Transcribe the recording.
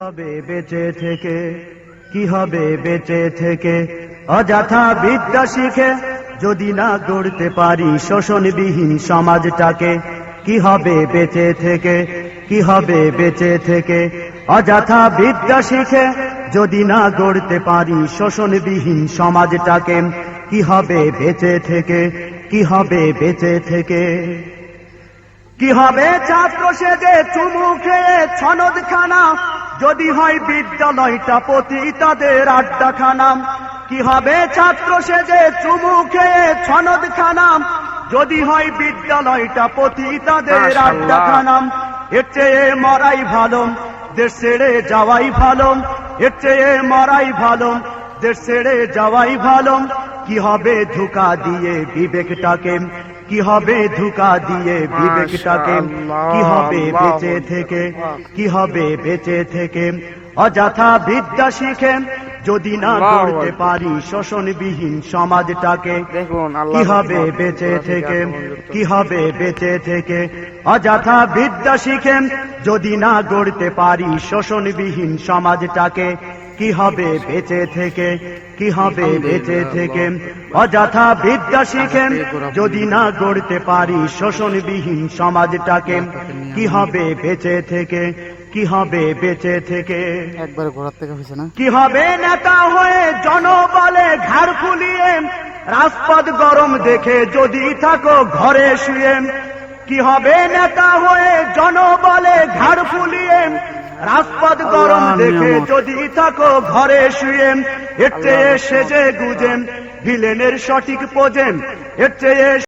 হবে বেঁচে থেকে, কি হবে বেঁচে থেকে অযথা বিদ্যা শিখে যদি না গড়তে পারি শোষণবিহীন সমাজটাকে। কি হবে বেঁচে থেকে, কি হবে বেঁচে থেকে অযথা বিদ্যা শিখে যদি না গড়তে পারি শোষণবিহীন সমাজটাকে। কি হবে বেঁচে থেকে, কি হবে বেঁচে থেকে। কি হবে ছাত্র সেজে চুমু খেয়ে ছনদখানা যদি হয় বিদ্যালয়টা পতিতাদের আড্ডাখানা। কি হবে ছাত্র সেজে চুমু খেয়ে ছনদখানা যদি হয় বিদ্যালয়টা পতিতাদের আড্ডাখানা। এর চেয়ে মরাই ভালো, দেশ ছেড়ে যাওয়াই ভালো। এর চেয়ে মরাই ভালো, দেশ ছেড়ে যাওয়াই ভালো। কি হবে ধোঁকা দিয়ে বিবেকটাকে, কি হবে ধোঁকা দিয়ে বিবেকটাকে। কি হবে বেঁচে থেকে, কি হবে বেঁচে থেকে অযথা বিদ্যা শিখে যদি না গড়তে পারি শোষণবিহীন সমাজটাকে। কি হবে বেঁচে থেকে, কি হবে বেঁচে থেকে অযথা বিদ্যা শিখে যদি না গড়তে পারি শোষণবিহীন সমাজটাকে। কি হবে বেঁচে থেকে, কি হবে বেঁচে থেকে অযথা বিদ্যা শিখে যদি না গড়তে পারি শোষণবিহীন সমাজটাকে। কি হবে বেঁচে থেকে, কি হবে বেঁচে থেকে। একবারে ঘোরার থেকে হয়েছে না। কি হবে নেতা হয়ে জনবলে ঘাড় ফুলিয়ে রাজপথ গরম দেখে যদি থাকো ঘরে শুয়ে। কি হবে নেতা হয়ে জনবলে ঘাড় ফুলিয়ে রাজপথ গরম দেখে যদি থাকো ঘরে শুয়ে। এর চেয়ে সেজে গুজে ভিলেনের সঠিক পোজেন, এর চেয়ে